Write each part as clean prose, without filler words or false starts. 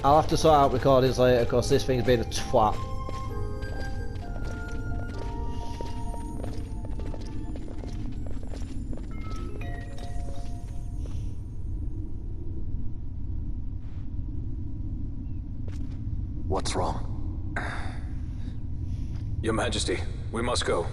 I'll have to sort out recordings later because this thing's been a twat. What's wrong? Your Majesty, we must go.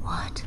What?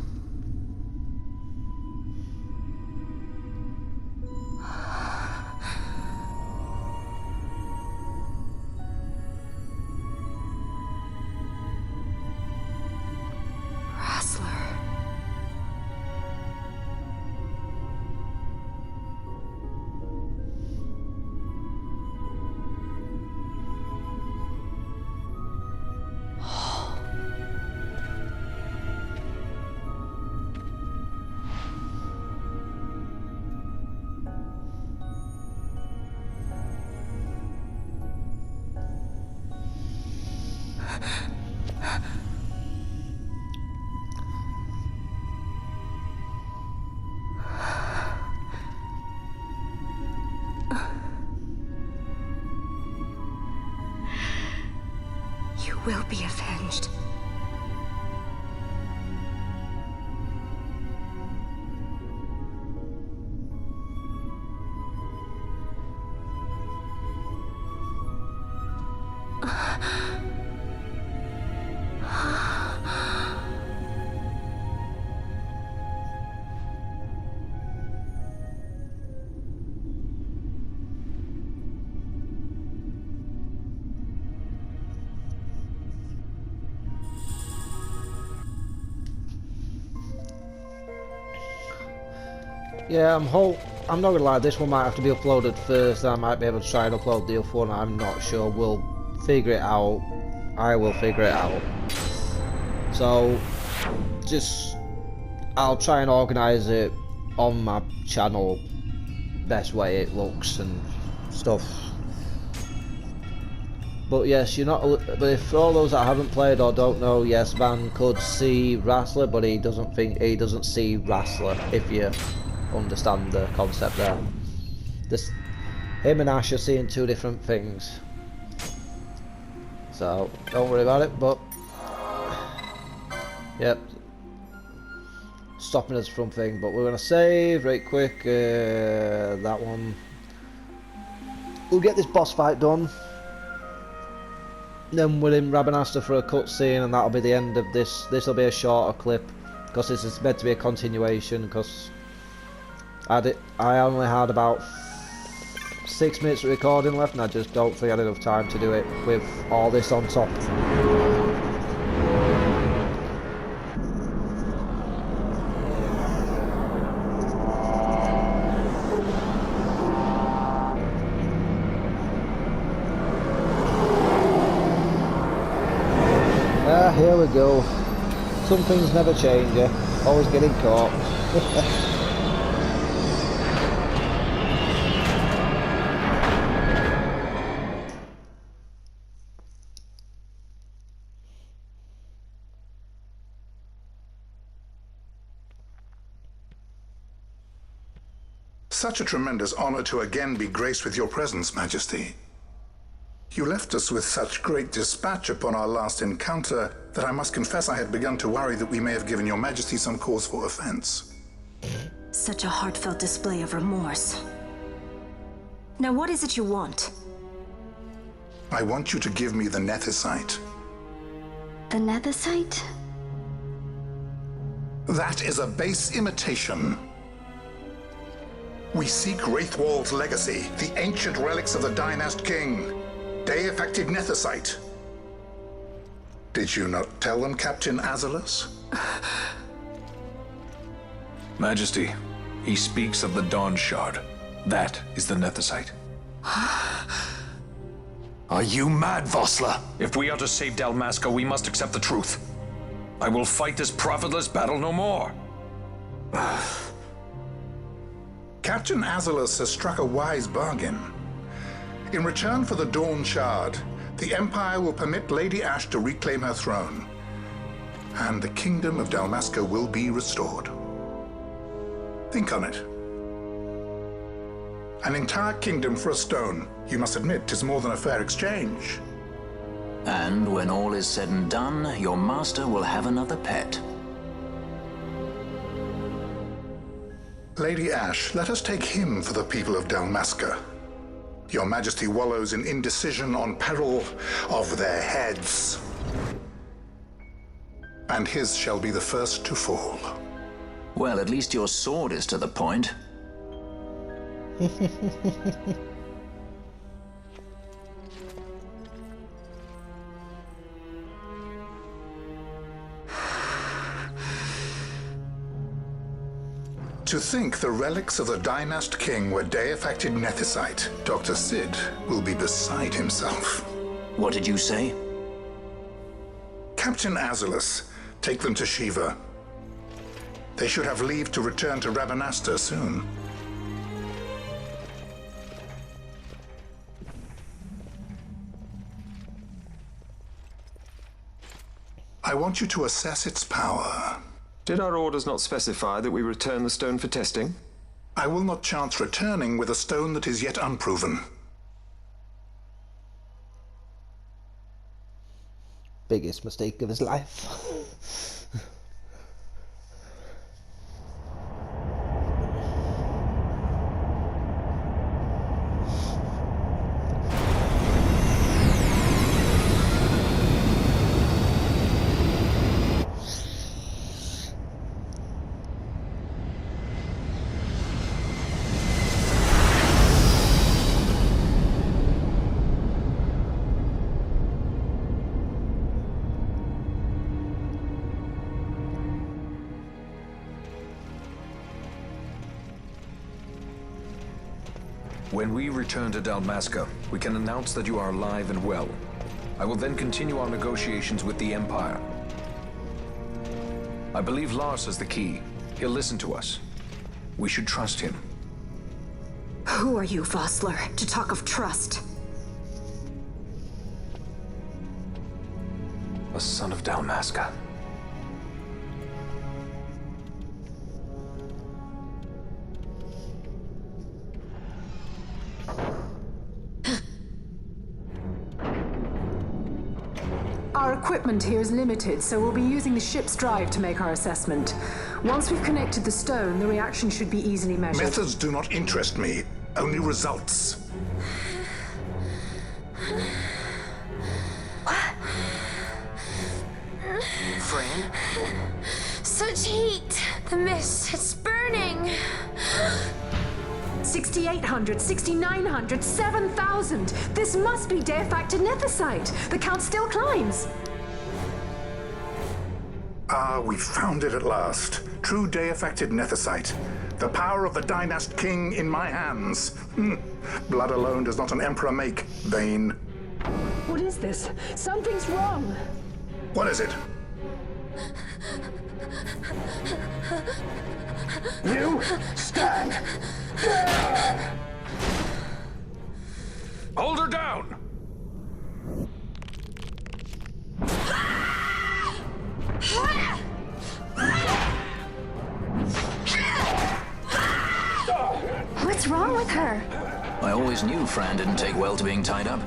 You will be avenged. Yeah, I'm not gonna lie, this one might have to be uploaded first. I might be able to try and upload the other one, I'm not sure. We'll figure it out. I will figure it out. So, I'll try and organise it on my channel best way it looks and stuff. But yes, but if for all those that haven't played or don't know, yes, Van could see Vossler, but he doesn't see Vossler, if you understand the concept there. Him and Ash are seeing two different things. So, don't worry about it, but yep. Stopping us from thing, but we're gonna save right quick, that one. We'll get this boss fight done. Then we're in Rabanasta for a cutscene, and that'll be the end of this. This will be a shorter clip, because this is meant to be a continuation, because I only had about 6 minutes of recording left, and I just don't think I had enough time to do it with all this on top. Here we go. Some things never change, always getting caught. Such a tremendous honor to again be graced with your presence, Majesty. You left us with such great dispatch upon our last encounter that I must confess I had begun to worry that we may have given your Majesty some cause for offense. Such a heartfelt display of remorse. Now what is it you want? I want you to give me the Nethicite. The Nethicite? That is a base imitation. We seek Wraithwald's legacy, the ancient relics of the Dynast King. Day-affected Nethicite. Did you not tell them, Captain Azalus? Majesty, he speaks of the Dawn Shard. That is the Nethicite. Are you mad, Vossler? If we are to save Dalmasca, we must accept the truth. I will fight this profitless battle no more. Captain Azalus has struck a wise bargain. In return for the Dawn Shard, The Empire will permit Lady Ash to reclaim her throne, and the Kingdom of Dalmasca will be restored. Think on it. An entire kingdom for a stone. You must admit, 'tis more than a fair exchange. And when all is said and done, your master will have another pet. Lady Ash, let us take him for the people of Dalmasca. Your Majesty wallows in indecision on peril of their heads. And his shall be the first to fall. Well, at least your sword is to the point. To think the relics of the Dynast King were Deifacted Nethicite, Dr. Sid will be beside himself. What did you say? Captain Azulus, take them to Shiva. They should have leave to return to Rabanastre soon. I want you to assess its power. Did our orders not specify that we return the stone for testing? I will not chance returning with a stone that is yet unproven. Biggest mistake of his life. When we return to Dalmasca, we can announce that you are alive and well. I will then continue our negotiations with the Empire. I believe Lars has the key. He'll listen to us. We should trust him. Who are you, vossler, to talk of trust? A son of Dalmasca. Our equipment here is limited, so we'll be using the ship's drive to make our assessment. Once we've connected the stone, the reaction should be easily measured. Methods do not interest me, only results. Fran? Such heat! The mist, it's burning! 6,800, 6,900, 7,000! This must be Deifacted Nethicite! The count still climbs! Ah, we found it at last. True Deifacted Nethicite. The power of the Dynast King in my hands. Blood alone does not an emperor make, vain. What is this? Something's wrong! What is it? You stand! Hold her down! What's wrong with her? I always knew Fran didn't take well to being tied up.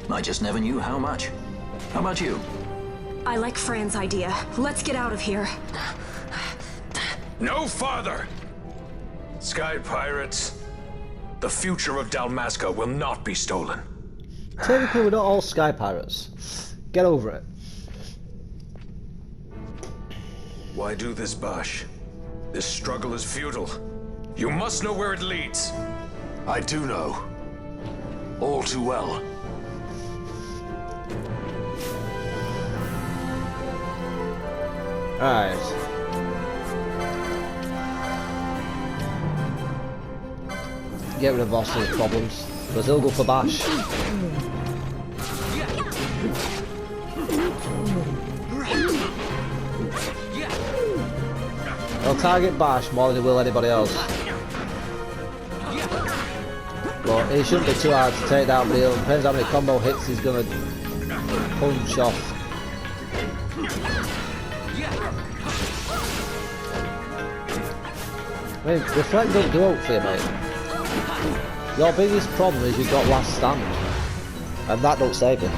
I just never knew how much. How about you? I like Fran's idea. Let's get out of here. No farther! Sky pirates, the future of Dalmasca will not be stolen. Technically, we're not all sky pirates. Get over it. Why do this, Bash? This struggle is futile. You must know where it leads. I do know. All too well. Alright. Get rid of Vossler's problems, because he'll go for Bash. He'll target Bash more than he will anybody else. but he shouldn't be too hard to take down, but it depends how many combo hits he's going to punch off. I mean, reflect don't do out for you, mate. Your biggest problem is you've got last stand, and that don't save you.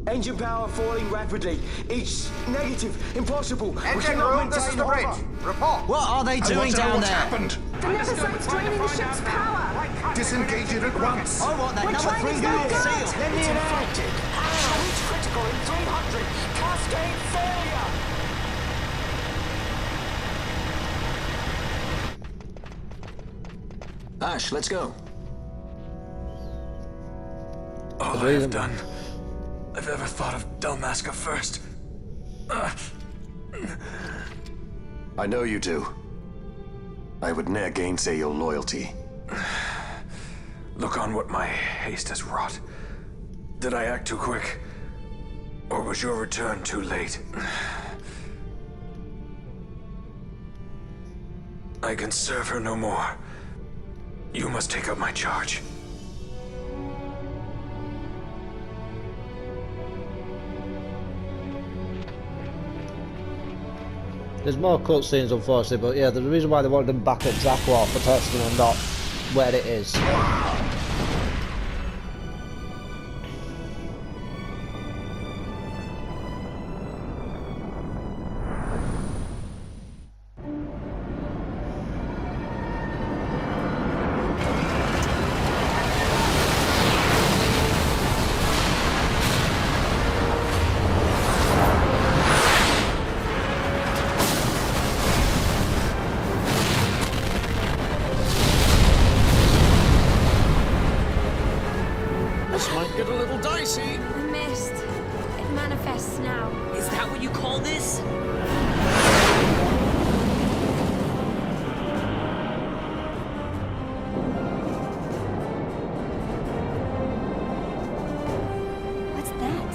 Engine power falling rapidly. Each negative. Impossible. Engine room, this is the bridge. Report. What are they doing down what's there? happened. The nephesite's draining the ship's power. Disengage it at once. I want that number 3 unit seal. Let me infected. Shall reach critical in 300. Cascade failure. Ash, let's go. All I have done, I've ever thought of Dalmasca first. I know you do. I would ne'er gainsay your loyalty. Look on what my haste has wrought. Did I act too quick? Or was your return too late? I can serve her no more. You must take up my charge. There's more cutscenes, unfortunately, but yeah, the reason why they wanted them back at Dracula for testing and not where it is. Get a little dicey. The mist. It manifests now. Is that what you call this? What's that?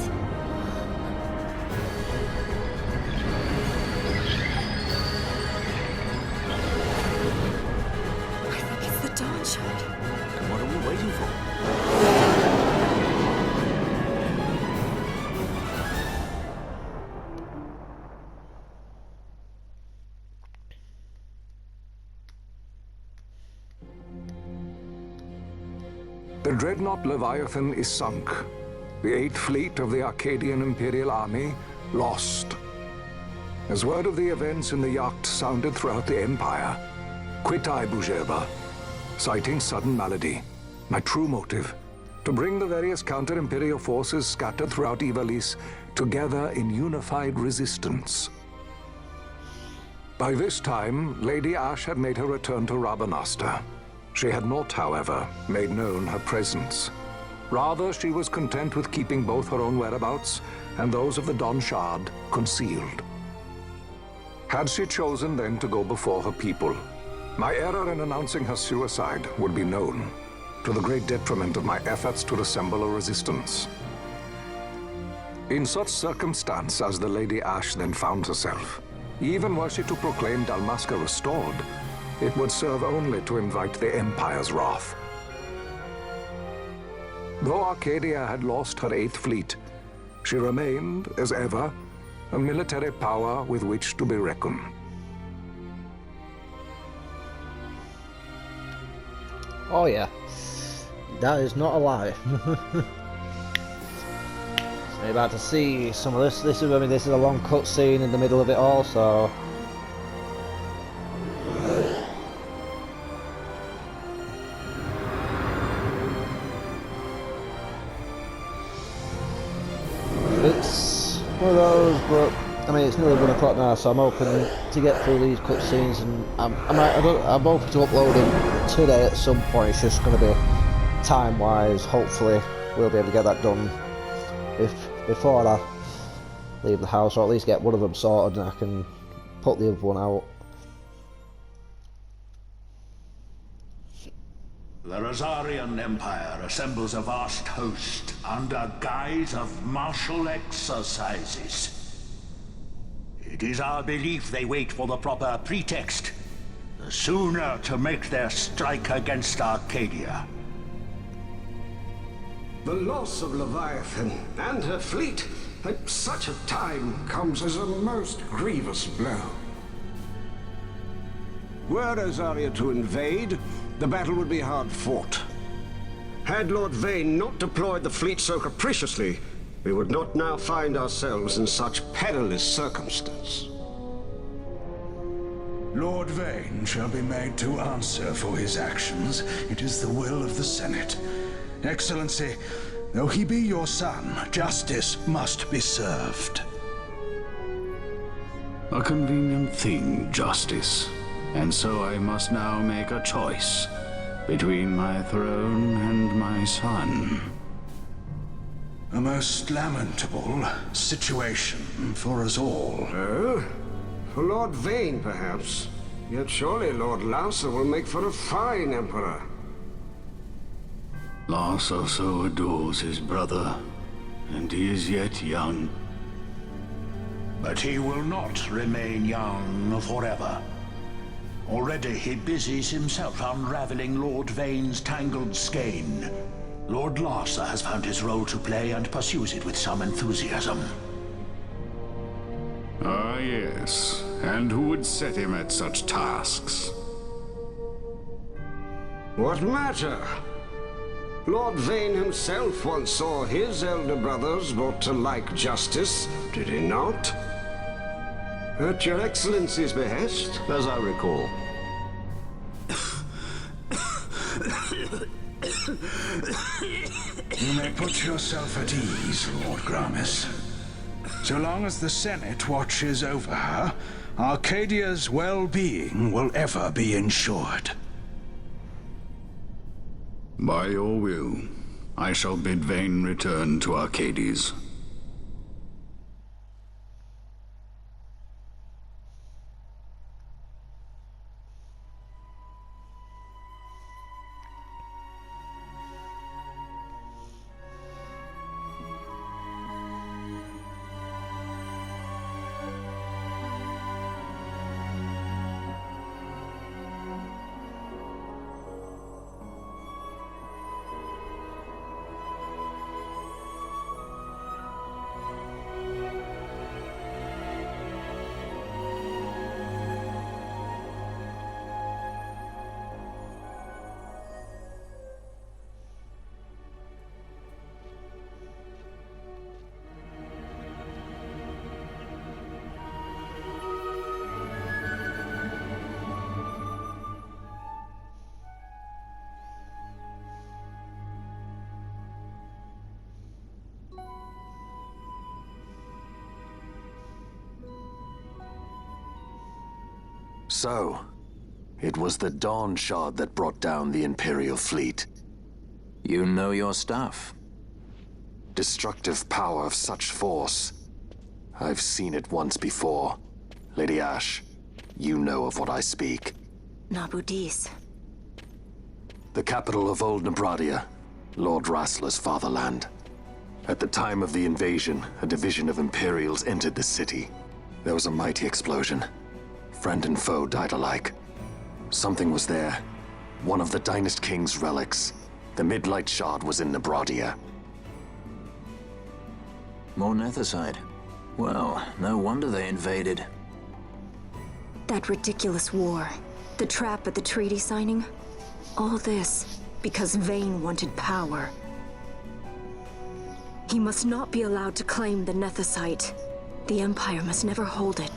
I think it's the dawn shard. And what are we waiting for? The dreadnought Leviathan is sunk. The 8th Fleet of the Arcadian Imperial Army lost. As word of the events in the yacht sounded throughout the Empire, quit I Bujeba, citing sudden malady. My true motive, to bring the various counter-imperial forces scattered throughout Ivalice together in unified resistance. By this time, Lady Ash had made her return to Rabanastre. She had not, however, made known her presence. Rather, she was content with keeping both her own whereabouts and those of the Don Shard concealed. Had she chosen then to go before her people, my error in announcing her suicide would be known, to the great detriment of my efforts to assemble a resistance. In such circumstance as the Lady Ash then found herself, even were she to proclaim Dalmasca restored, it would serve only to invite the Empire's wrath. Though Arcadia had lost her 8th Fleet, she remained, as ever, a military power with which to be reckoned. Oh yeah, that is not a lie. So you're about to see some of this. This is a long cutscene in the middle of it all, so. It's one of those, but I mean it's nearly 1 o'clock now, so I'm hoping to get through these cutscenes, and I'm hoping to upload it today at some point. It's just going to be time-wise. Hopefully, we'll be able to get that done before I leave the house, or at least get one of them sorted, and I can put the other one out. The Rosarian Empire assembles a vast host under guise of martial exercises. It is our belief they wait for the proper pretext, the sooner to make their strike against Arcadia. The loss of Leviathan and her fleet at such a time comes as a most grievous blow. Were Rosaria to invade, the battle would be hard fought. Had Lord Vane not deployed the fleet so capriciously, we would not now find ourselves in such perilous circumstance. Lord Vane shall be made to answer for his actions. It is the will of the Senate. Excellency, though he be your son, justice must be served. A convenient thing, justice. And so I must now make a choice between my throne and my son. A most lamentable situation for us all. Oh? For Lord Vane, perhaps. Yet surely Lord Larsa will make for a fine emperor. Larsa so adores his brother, and he is yet young. But he will not remain young forever. Already he busies himself unraveling Lord Vane's tangled skein. Lord Larsa has found his role to play and pursues it with some enthusiasm. Ah, yes. And who would set him at such tasks? What matter? Lord Vane himself once saw his elder brothers brought to like justice, did he not? At your Excellency's behest, as I recall. You may put yourself at ease, Lord Gramis. So long as the Senate watches over her, Arcadia's well-being will ever be ensured. By your will, I shall bid Vane return to Arcades. So, it was the Dawn Shard that brought down the Imperial fleet. You know your stuff. Destructive power of such force. I've seen it once before. Lady Ash, you know of what I speak. Nabudis. The capital of Old Nebradia, Lord Rassler's fatherland. At the time of the invasion, a division of Imperials entered the city. There was a mighty explosion. Friend and foe died alike. Something was there. One of the Dynast King's relics. The Midlight Shard was in Nebradia. More Nethicite. Well, no wonder they invaded. That ridiculous war. The trap at the treaty signing. All this because Vane wanted power. He must not be allowed to claim the Nethicite. The Empire must never hold it.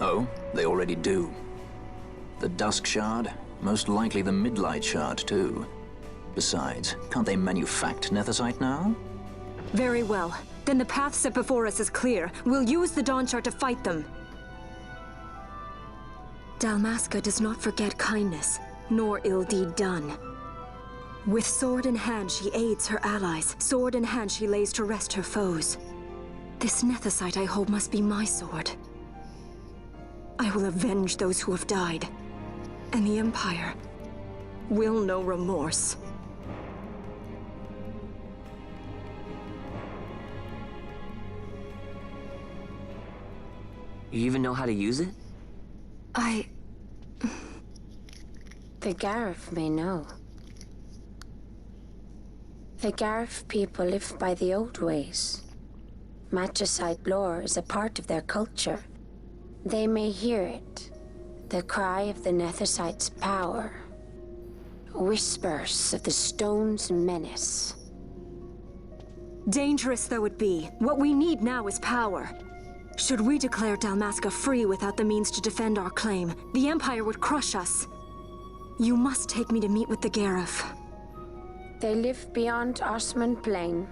Oh, they already do. The Dusk Shard, most likely the Midlight Shard, too. Besides, can't they manufacture Nethicite now? Very well. Then the path set before us is clear. We'll use the Dawn Shard to fight them. Dalmasca does not forget kindness, nor ill deed done. With sword in hand, she aids her allies. Sword in hand, she lays to rest her foes. This Nethicite I hold must be my sword. I will avenge those who have died. And the Empire will know remorse. You even know how to use it? The Garif may know. The Garif people live by the old ways. Magicite lore is a part of their culture. They may hear it. The cry of the Nethicite's power. Whispers of the stone's menace. Dangerous though it be, what we need now is power. Should we declare Dalmasca free without the means to defend our claim, the Empire would crush us. You must take me to meet with the Garif. They live beyond Osman Plain.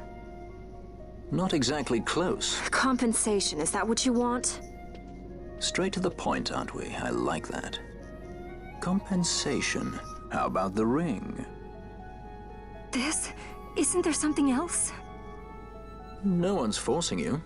Not exactly close. Compensation, is that what you want? Straight to the point, aren't we? I like that. Compensation. How about the ring? This? Isn't there something else? No one's forcing you.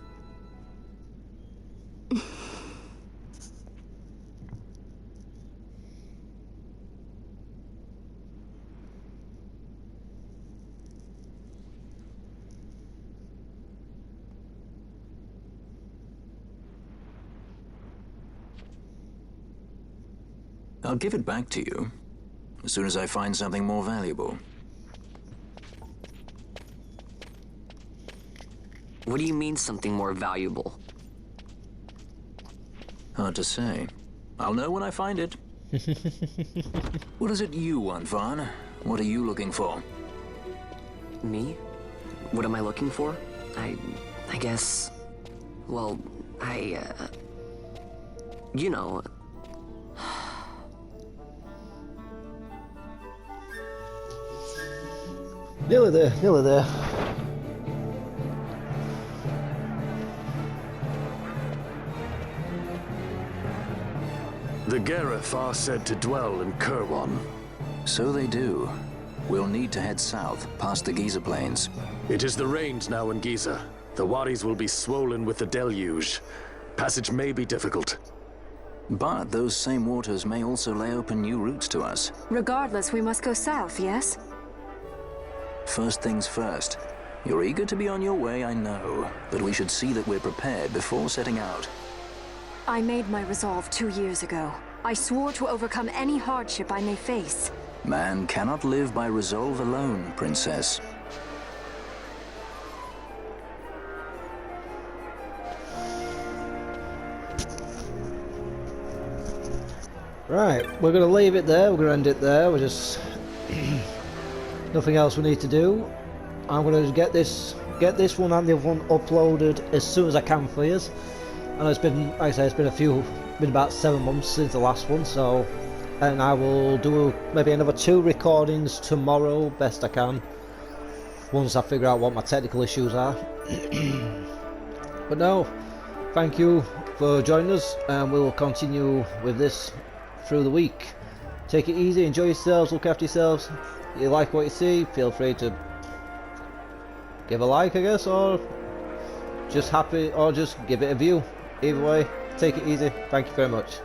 I'll give it back to you as soon as I find something more valuable. What do you mean something more valuable? Hard to say. I'll know when I find it. What is it you want, Vaughn? What are you looking for? Me? What am I looking for? I guess... Well, you know... Nearly there, nearly there. The Garif are said to dwell in Kirwan. So they do. We'll need to head south, past the Giza Plains. It is the rains now in Giza. The wadis will be swollen with the deluge. Passage may be difficult. But those same waters may also lay open new routes to us. Regardless, we must go south, yes? First things first. You're eager to be on your way, I know. But we should see that we're prepared before setting out. I made my resolve 2 years ago. I swore to overcome any hardship I may face. Man cannot live by resolve alone, Princess. Right, we're going to leave it there, we're going to end it there, we're just... nothing else we need to do. I'm going to get this one and the other one uploaded as soon as I can for you. And it's been, like I say, it's been about 7 months since the last one, so... And I will do maybe another 2 recordings tomorrow, best I can. Once I figure out what my technical issues are. But no, thank you for joining us, and we will continue with this through the week. Take it easy, enjoy yourselves, look after yourselves. If you like what you see, feel free to give a like, I guess, or just give it a view. Either way, take it easy. Thank you very much.